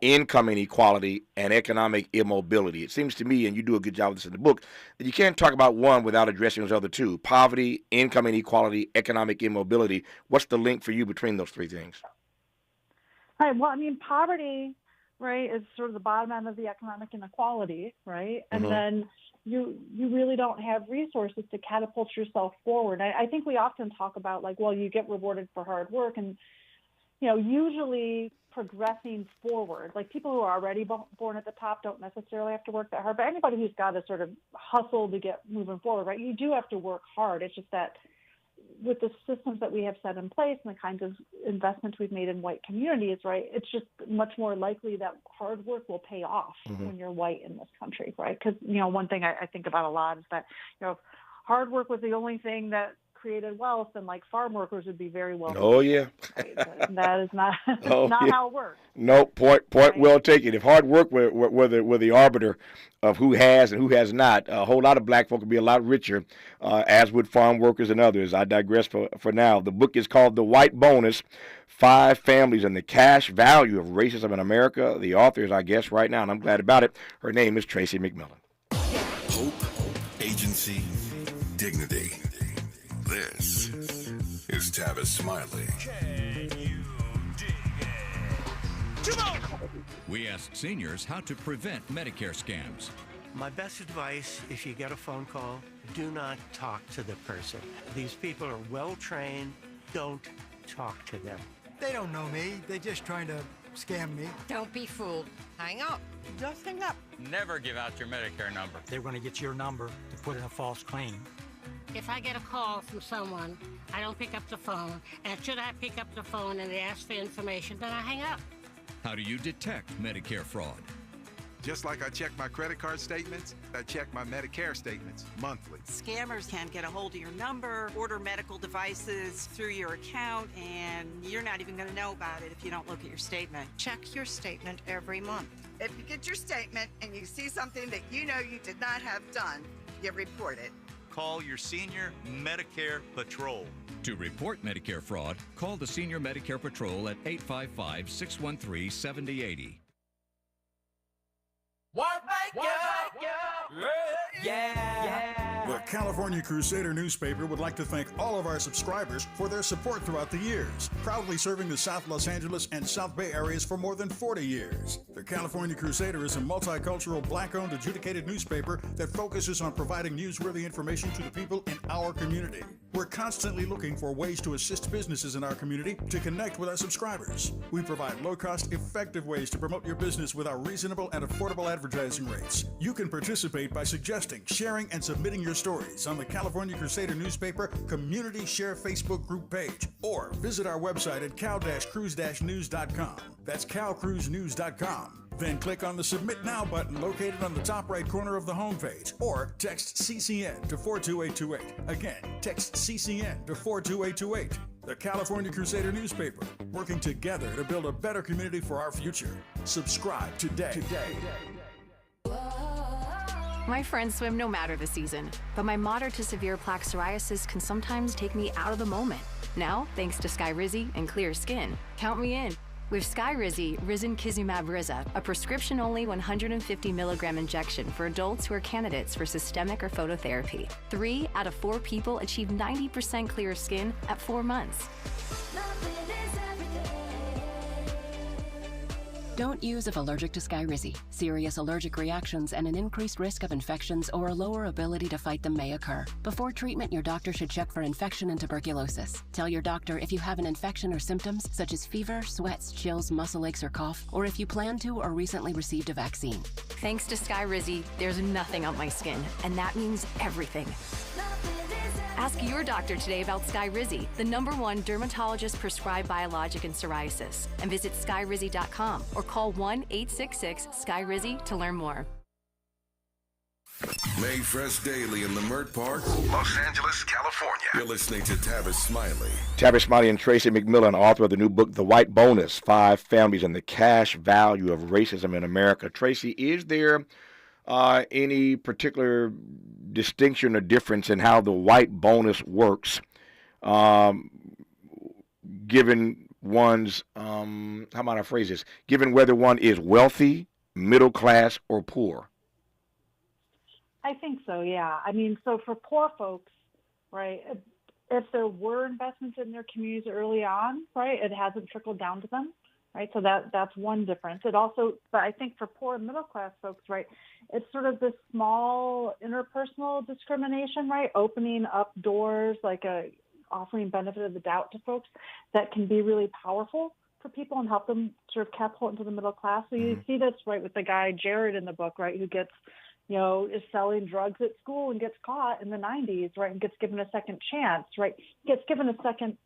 income inequality, and economic immobility? It seems to me, and you do a good job of this in the book, that you can't talk about one without addressing those other two: poverty, income inequality, economic immobility. What's the link for you between those three things? Right. Well, I mean, poverty, right, is sort of the bottom end of the economic inequality, right? And Mm-hmm. then you really don't have resources to catapult yourself forward. I think we often talk about, like, well, you get rewarded for hard work, and, you know, usually progressing forward, like people who are already born at the top don't necessarily have to work that hard, but anybody who's got to sort of hustle to get moving forward, right, you do have to work hard. It's just that with the systems that we have set in place and the kinds of investments we've made in white communities, right, it's just much more likely that hard work will pay off Mm-hmm. when you're white in this country, right? Because, you know, one thing I think about a lot is that, you know, if hard work was the only thing that created wealth, then like farm workers would be very wealthy. Oh, yeah. Right? That is not yeah. how it works. No, point right? Well taken. If hard work were the arbiter of who has and who has not, a whole lot of black folk would be a lot richer, as would farm workers and others. I digress for now. The book is called The White Bonus: 5 Families and the Cash Value of Racism in America. The author is our guest right now, and I'm glad about it. Her name is Tracy McMillan. Hope, agency, dignity. This is Tavis Smiley. We asked seniors how to prevent Medicare scams. My best advice, if you get a phone call, do not talk to the person. These people are well trained. Don't talk to them. They don't know me. They're just trying to scam me. Don't be fooled. Hang up. Just hang up. Never give out your Medicare number. They're going to get your number to put in a false claim. If I get a call from someone, I don't pick up the phone, and should I pick up the phone and they ask for information, then I hang up. How do you detect Medicare fraud? Just like I check my credit card statements, I check my Medicare statements monthly. Scammers can get a hold of your number, order medical devices through your account, and you're not even going to know about it if you don't look at your statement. Check your statement every month. If you get your statement and you see something that you know you did not have done, you report it. Call your senior Medicare Patrol. To report Medicare fraud, call the Senior Medicare Patrol at 855-613-7080. The California Crusader newspaper would like to thank all of our subscribers for their support throughout the years, proudly serving the South Los Angeles and South Bay areas for more than 40 years. The California Crusader is a multicultural, black-owned, adjudicated newspaper that focuses on providing newsworthy information to the people in our community. We're constantly looking for ways to assist businesses in our community to connect with our subscribers. We provide low-cost, effective ways to promote your business with our reasonable and affordable advertising rates. You can participate by suggesting, sharing, and submitting your stories on the California Crusader newspaper Community Share Facebook group page, or visit our website at cal-cruise-news.com. That's calcruisenews.com. Then click on the Submit Now button located on the top right corner of the homepage, or text CCN to 42828. Again, text CCN to 42828. The California Crusader newspaper, working together to build a better community for our future. Subscribe today. My friends swim no matter the season, but my moderate to severe plaque psoriasis can sometimes take me out of the moment. Now, thanks to Skyrizi and clear skin, count me in. With Skyrizi Risankizumab Riza, a prescription-only 150 milligram injection for adults who are candidates for systemic or phototherapy. 3 out of 4 people achieve 90% clear skin at 4 months. Don't use if allergic to Skyrizi. Serious allergic reactions and an increased risk of infections or a lower ability to fight them may occur. Before treatment, your doctor should check for infection and tuberculosis. Tell your doctor if you have an infection or symptoms such as fever, sweats, chills, muscle aches, or cough, or if you plan to or recently received a vaccine. Thanks to Skyrizi, there's nothing on my skin, and that means everything. Ask your doctor today about Skyrizi, the #1 dermatologist-prescribed biologic in psoriasis, and visit skyrizi.com or call 1-866-SKYRIZI to learn more. Made fresh daily in Leimert Park, Los Angeles, California. You're listening to Tavis Smiley. Tavis Smiley and Tracy McMillan, author of the new book, The White Bonus, 5 Families and the Cash Value of Racism in America. Tracy, is there any particular distinction or difference in how the white bonus works, given one's, how might I phrase this, given whether one is wealthy, middle class, or poor? I think so, yeah. I mean, so for poor folks, right, if there were investments in their communities early on, right, it hasn't trickled down to them. Right, so that's one difference. It also, but I think for poor and middle class folks, right, it's sort of this small interpersonal discrimination, right, opening up doors, like offering benefit of the doubt to folks that can be really powerful for people and help them sort of catapult into the middle class. So you see this, right, with the guy Jared in the book, right, who gets, is selling drugs at school and gets caught in the 90s, right, and gets given a second chance, right, gets given a second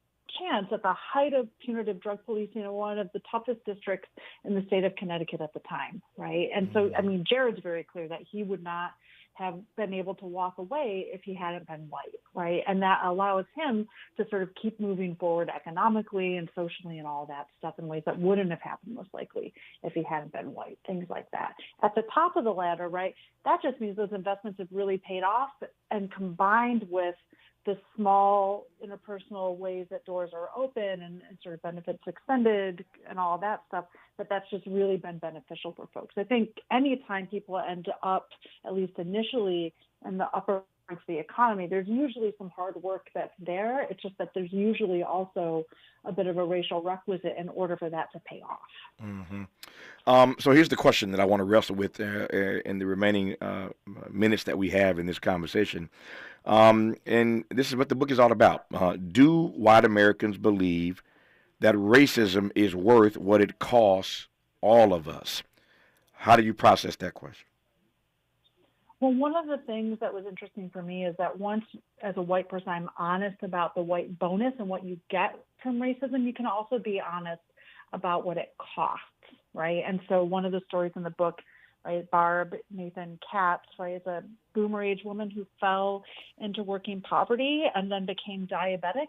chance at the height of punitive drug policing in one of the toughest districts in the state of Connecticut at the time, right? And so, I mean, Jared's very clear that he would not have been able to walk away if he hadn't been white, right? And that allows him to sort of keep moving forward economically and socially and all that stuff in ways that wouldn't have happened most likely if he hadn't been white, things like that. At the top of the ladder, right, that just means those investments have really paid off, and combined with the small interpersonal ways that doors are open and sort of benefits extended and all that stuff, that's just really been beneficial for folks. I think anytime people end up, at least initially, in the upper ranks of the economy, there's usually some hard work that's there. It's just that there's usually also a bit of a racial requisite in order for that to pay off. Mm-hmm. So here's the question that I want to wrestle with in the remaining minutes that we have in this conversation. And this is what the book is all about. Do white Americans believe that racism is worth what it costs all of us? How do you process that question? Well, one of the things that was interesting for me is that once, as a white person, I'm honest about the white bonus and what you get from racism, you can also be honest about what it costs, right? And so one of the stories in the book, right, Barb Nathan Katz, right, is a boomer age woman who fell into working poverty and then became diabetic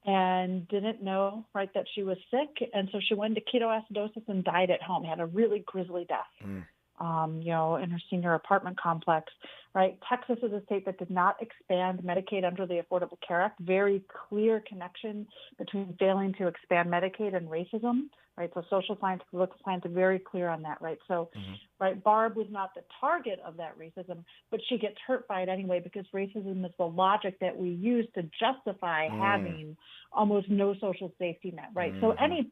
and didn't know, right, that she was sick. And so she went into ketoacidosis and died at home, had a really grisly death. in her senior apartment complex, right? Texas is a state that did not expand Medicaid under the Affordable Care Act. Very clear connection between failing to expand Medicaid and racism, right? So social science, political science are very clear on that, right? So, right, Barb was not the target of that racism, but she gets hurt by it anyway because racism is the logic that we use to justify having almost no social safety net, right? So any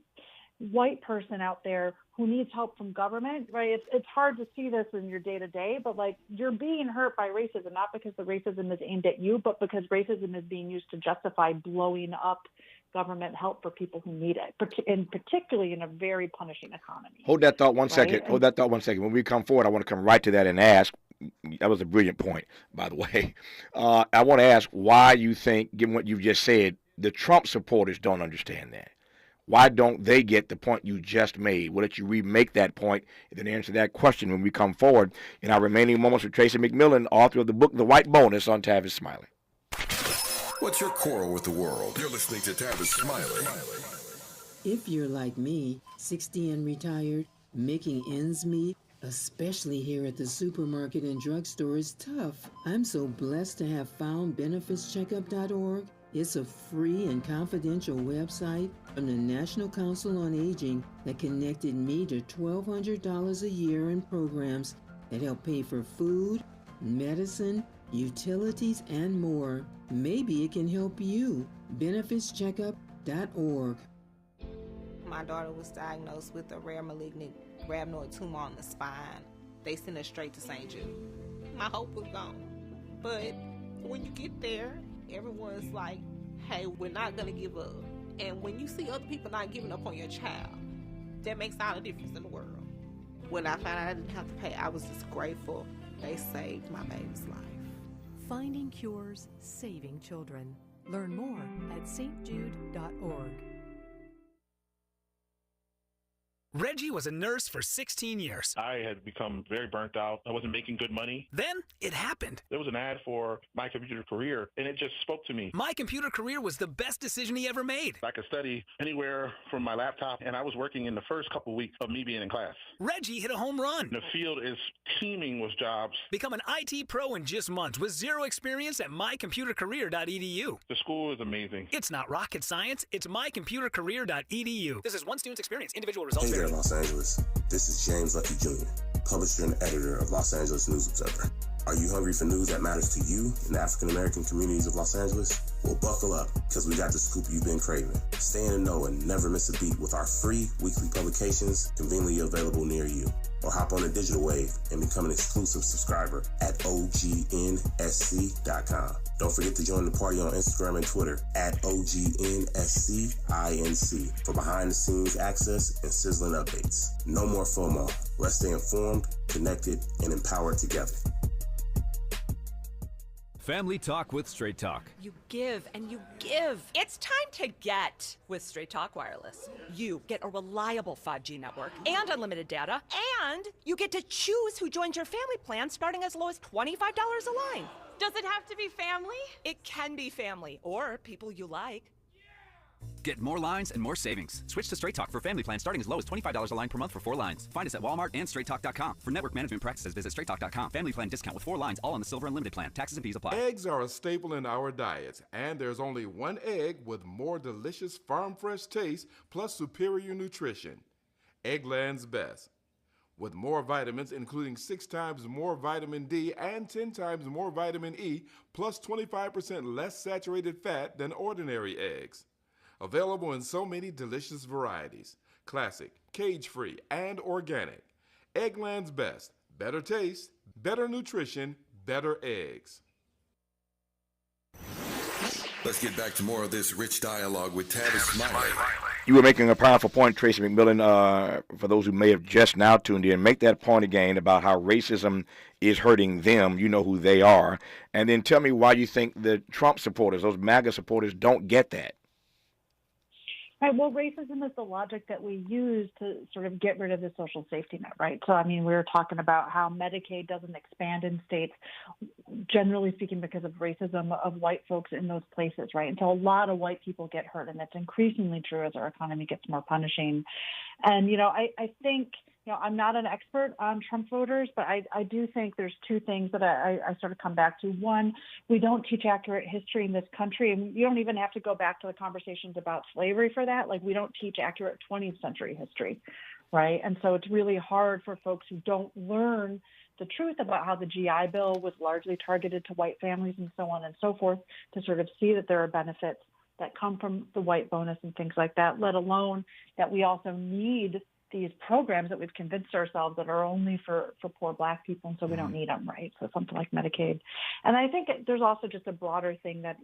white person out there who needs help from government, right? It's hard to see this in your day-to-day, but like you're being hurt by racism, not because the racism is aimed at you, but because racism is being used to justify blowing up government help for people who need it, and particularly in a very punishing economy. Hold that thought one right? second. Hold that thought 1 second. When we come forward, I want to come right to that and ask. That was a brilliant point, by the way. I want to ask why you think, given what you've just said, the Trump supporters don't understand that. Why don't they get the point you just made? We'll let you remake that point and then answer that question when we come forward in our remaining moments with Tracy McMillan, author of the book The White Bonus on Tavis Smiley. What's your quarrel with the world? You're listening to Tavis Smiley. If you're like me, 60 and retired, making ends meet, especially here at the supermarket and drugstore, is tough. I'm so blessed to have found benefitscheckup.org. It's a free and confidential website from the National Council on Aging that connected me to $1,200 a year in programs that help pay for food, medicine, utilities, and more. Maybe it can help you. benefitscheckup.org. My daughter was diagnosed with a rare malignant rhabdoid tumor on the spine. They sent her straight to St. Jude. My hope was gone. But when you get there, everyone's like, hey, we're not going to give up. And when you see other people not giving up on your child, that makes all the difference in the world. When I found out I didn't have to pay, I was just grateful. They saved my baby's life. Finding cures, saving children. Learn more at stjude.org. Reggie was a nurse for 16 years. I had become very burnt out. I wasn't making good money. Then it happened. There was an ad for My Computer Career, and it just spoke to me. My Computer Career was the best decision he ever made. I could study anywhere from my laptop, and I was working in the first couple weeks of me being in class. Reggie hit a home run. The field is teeming with jobs. Become an IT pro in just months with zero experience at mycomputercareer.edu. The school is amazing. It's not rocket science. It's mycomputercareer.edu. This is one student's experience. Individual results. Hey there, Los Angeles. This is James Lucky Jr., publisher and editor of Los Angeles News Observer. Are you hungry for news that matters to you in the African-American communities of Los Angeles? Well, buckle up, because we got the scoop you've been craving. Stay in the know and never miss a beat with our free weekly publications conveniently available near you. Or hop on the digital wave and become an exclusive subscriber at OGNSC.com. Don't forget to join the party on Instagram and Twitter at OGNSCINC for behind-the-scenes access and sizzling updates. No more FOMO. Let's stay informed, connected, and empowered together. Family Talk with Straight Talk. You give and you give. It's time to get with Straight Talk Wireless. You get a reliable 5G network and unlimited data, and you get to choose who joins your family plan starting as low as $25 a line. Does it have to be family? It can be family or people you like. Get more lines and more savings. Switch to Straight Talk for family plan starting as low as $25 a line per month for 4 lines. Find us at Walmart and StraightTalk.com. For network management practices, visit StraightTalk.com. Family plan discount with 4 lines, all on the Silver Unlimited plan. Taxes and fees apply. Eggs are a staple in our diets, and there's only one egg with more delicious farm fresh taste plus superior nutrition. Eggland's Best. With more vitamins, including 6 times more vitamin D and 10 times more vitamin E, plus 25% less saturated fat than ordinary eggs. Available in so many delicious varieties. Classic, cage-free, and organic. Eggland's Best. Better taste, better nutrition, better eggs. Let's get back to more of this rich dialogue with Tavis Smiley. You were making a powerful point, Tracy McMillan, for those who may have just now tuned in. Make that point again about how racism is hurting them. You know who they are. And then tell me why you think the Trump supporters, those MAGA supporters, don't get that. Right. Well, racism is the logic that we use to sort of get rid of the social safety net, right? So, I mean, we were talking about how Medicaid doesn't expand in states, generally speaking, because of racism of white folks in those places, right? And so a lot of white people get hurt, and that's increasingly true as our economy gets more punishing. And, you know, I think I'm not an expert on Trump voters, but I do think there's two things that I sort of come back to. One, we don't teach accurate history in this country, and you don't even have to go back to the conversations about slavery for that. Like, we don't teach accurate 20th century history, right? And so it's really hard for folks who don't learn the truth about how the GI Bill was largely targeted to white families and so on and so forth to sort of see that there are benefits that come from the white bonus and things like that, let alone that we also need these programs that we've convinced ourselves that are only for poor Black people, and so we don't need them, right? So something like Medicaid. And I think there's also just a broader thing that,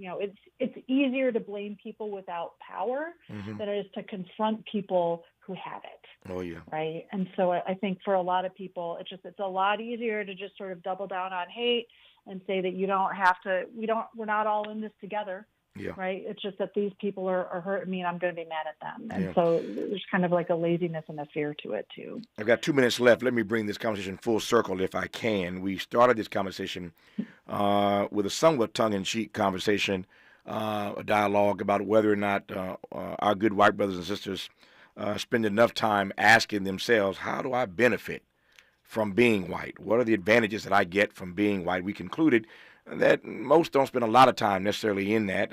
it's easier to blame people without power than it is to confront people who have it. Oh, yeah. Right? And so I think for a lot of people, it's a lot easier to just sort of double down on hate and say that you don't have to, we're not all in this together. Yeah. Right. It's just that these people are hurting me and I'm going to be mad at them. And Yeah. so there's kind of like a laziness and a fear to it, too. I've got 2 minutes left. Let me bring this conversation full circle if I can. We started this conversation with a somewhat tongue-in-cheek conversation, a dialogue about whether or not our good white brothers and sisters spend enough time asking themselves, how do I benefit from being white? What are the advantages that I get from being white? We concluded that most don't spend a lot of time necessarily in that.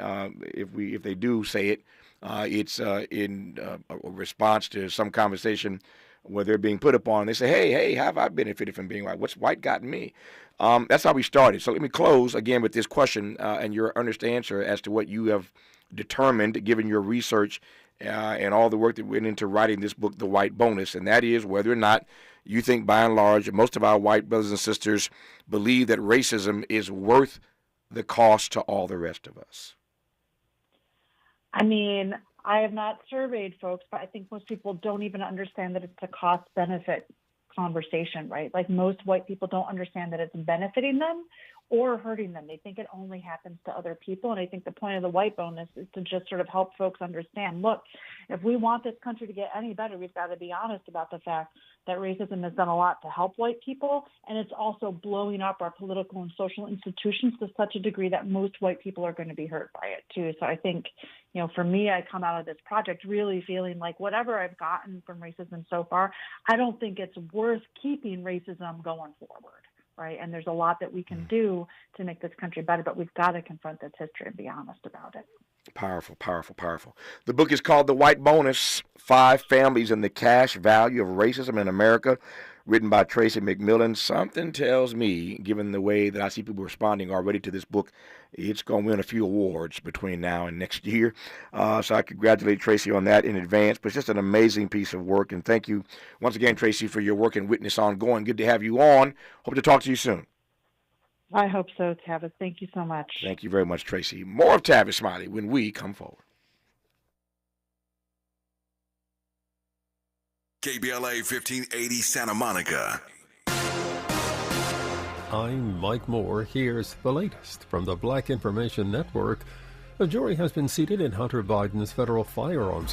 If they do say it, it's in a response to some conversation where they're being put upon. They say, hey, how have I benefited from being white? What's white gotten me? That's how we started. So let me close again with this question and your earnest answer as to what you have determined, given your research and all the work that went into writing this book, The White Bonus, and that is whether or not you think, by and large, most of our white brothers and sisters believe that racism is worth the cost to all the rest of us. I mean, I have not surveyed folks, but I think most people don't even understand that it's a cost-benefit conversation, right? Like, most white people don't understand that it's benefiting them or hurting them. They think it only happens to other people. And I think the point of the white bonus is to just sort of help folks understand, look, if we want this country to get any better, we've got to be honest about the fact that racism has done a lot to help white people. And it's also blowing up our political and social institutions to such a degree that most white people are going to be hurt by it too. So I think, for me, I come out of this project really feeling like whatever I've gotten from racism so far, I don't think it's worth keeping racism going forward. Right. And there's a lot that we can do to make this country better, but we've got to confront this history and be honest about it. Powerful, powerful, powerful. The book is called The White Bonus, 5 Families and the Cash Value of Racism in America, written by Tracy McMillan. Something tells me, given the way that I see people responding already to this book, it's going to win a few awards between now and next year. So I congratulate Tracy on that in advance. But it's just an amazing piece of work. And thank you once again, Tracy, for your work and witness ongoing. Good to have you on. Hope to talk to you soon. I hope so, Tavis. Thank you so much. Thank you very much, Tracy. More of Tavis Smiley when we come forward. KBLA 1580 Santa Monica. I'm Mike Moore. Here's the latest from the Black Information Network. A jury has been seated in Hunter Biden's federal firearms